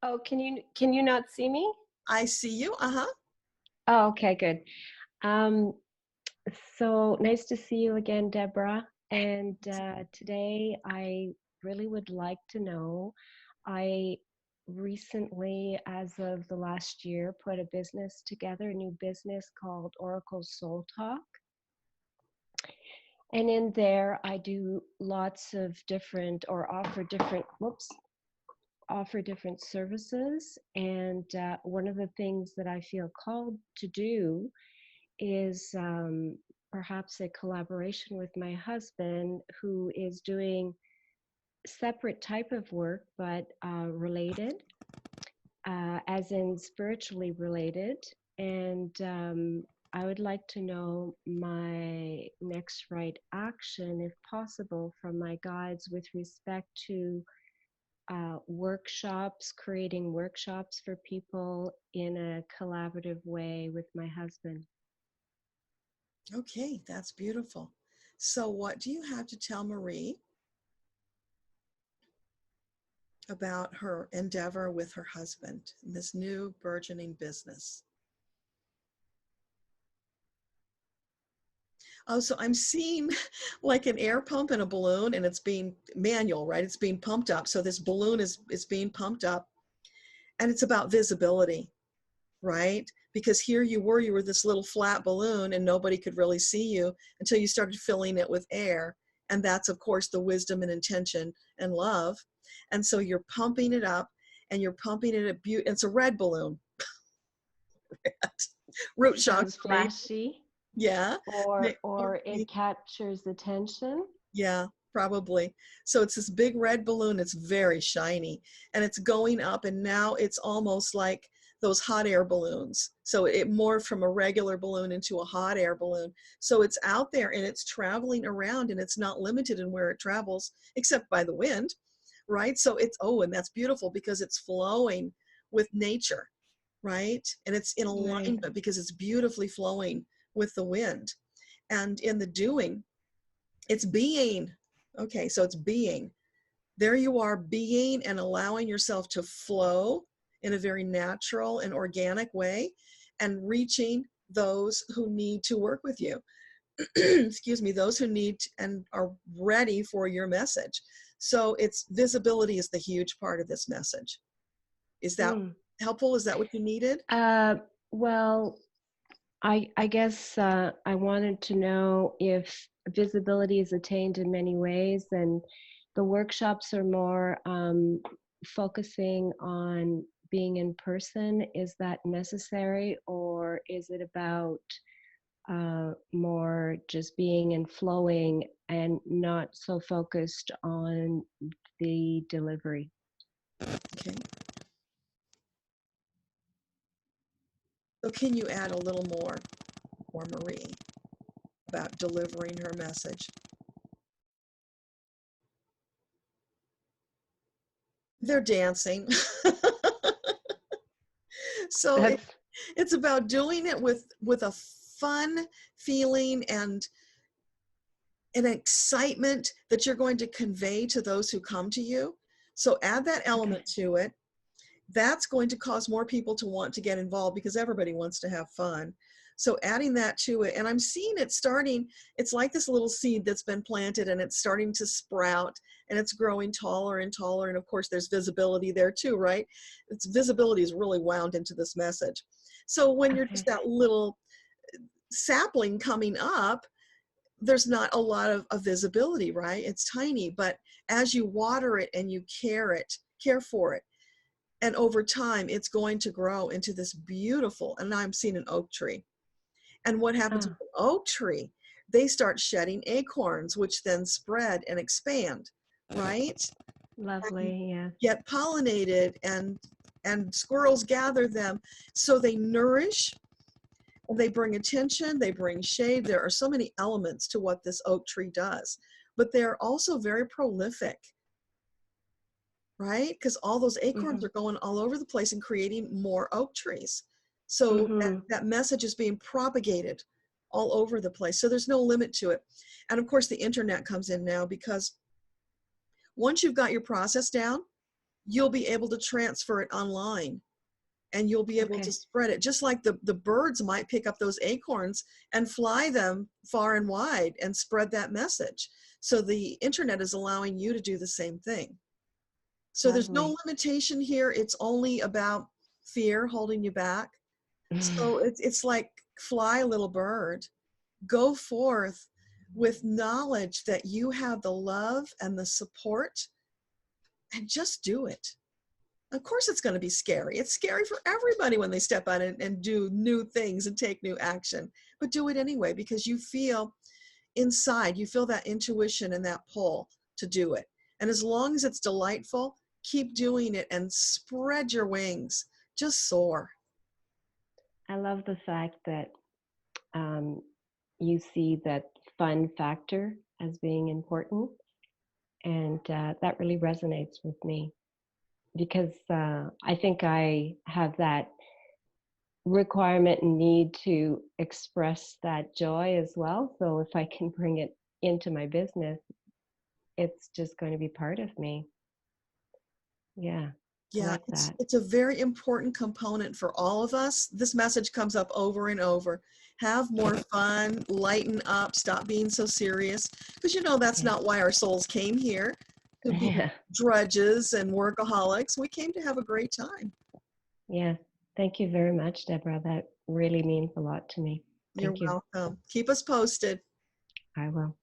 Oh, can you not see me? I see you. Uh-huh. Oh, okay, good. Um, so nice to see you again, Deborah. And today I really would like to know, I recently, as of the last year, put a business together, a new business called Oracle Soul Talk. And in there, I do lots of different or offer different services. And one of the things that I feel called to do is perhaps a collaboration with my husband, who is doing separate type of work, but related, as in spiritually related. And I would like to know my next right action, if possible, from my guides with respect to workshops, creating workshops for people in a collaborative way with my husband. Okay, that's beautiful. So what do you have to tell Marie about her endeavor with her husband in this new burgeoning business? Oh, so I'm seeing like an air pump and a balloon, and it's being manual, right? It's being pumped up. So this balloon is being pumped up, and it's about visibility, right? Because here you were this little flat balloon and nobody could really see you until you started filling it with air. And that's, of course, the wisdom and intention and love. And so you're pumping it up and you're pumping it at it's a red balloon. Root Sounds chakra read. flashy, Yeah. or it captures attention. Yeah, probably. So it's this big red balloon. It's very shiny and it's going up, and now it's almost like those hot air balloons. So it morphed from a regular balloon into a hot air balloon. So it's out there and it's traveling around, and it's not limited in where it travels except by the wind, right? So it's, oh, and that's beautiful because it's flowing with nature, right? And it's in Right. alignment because it's beautifully flowing with the wind. And in the doing, it's being. Okay, so it's being. There you are, being and allowing yourself to flow in a very natural and organic way and reaching those who need to work with you. Excuse me, those who need and are ready for your message. So it's visibility is the huge part of this message. Is that Mm. helpful? Is that what you needed? Uh, well, I guess I wanted to know if visibility is attained in many ways, and the workshops are more focusing on being in person. Is that necessary, or is it about more just being and flowing and not so focused on the delivery? Okay. So can you add a little more for Marie about delivering her message? They're dancing. So That's it's about doing it with a fun feeling and an excitement that you're going to convey to those who come to you. So add that okay. element to it. That's going to cause more people to want to get involved because everybody wants to have fun. So adding that to it, and I'm seeing it starting, it's like this little seed that's been planted and it's starting to sprout and it's growing taller and taller. And of course there's visibility there too, right? Its visibility is really wound into this message. So when you're just Okay. that little sapling coming up, there's not a lot of visibility, right? It's tiny, but as you water it and you care for it, and over time it's going to grow into this beautiful, and now I'm seeing an oak tree. And what happens with Ah, an oak tree? They start shedding acorns, which then spread and expand, right? And lovely. Yeah. get pollinated, and squirrels gather them. So they nourish, they bring attention, they bring shade. There are so many elements to what this oak tree does, but they're also very prolific, right? Because all those acorns Mhm. are going all over the place and creating more oak trees. So Mhm. that message is being propagated all over the place. So there's no limit to it. And of course, the internet comes in now because once you've got your process down, you'll be able to transfer it online, and you'll be able to Okay. spread it, just like the birds might pick up those acorns and fly them far and wide and spread that message. So the internet is allowing you to do the same thing. So there's no Lovely. limitation here. It's only about fear holding you back. So it's like, fly, little bird, go forth with knowledge that you have the love and the support, and just do it. Of course it's going to be scary. It's scary for everybody when they step out and do new things and take new action, but do it anyway, because you feel inside, you feel that intuition and that pull to do it. And as long as it's delightful, keep doing it and spread your wings. Just soar. I love the fact that um, you see that fun factor as being important. And that really resonates with me because I think I have that requirement and need to express that joy as well. So if I can bring it into my business, it's just going to be part of me. Yeah, I Yeah, like that. it's a very important component for all of us. This message comes up over and over. Have more fun, lighten up, stop being so serious. Because that's Yeah. not why our souls came here, to be Yeah. drudges and workaholics. We came to have a great time. Yeah. Thank you very much, Deborah. That really means a lot to me. You're Thank you. welcome. Keep us posted. I will.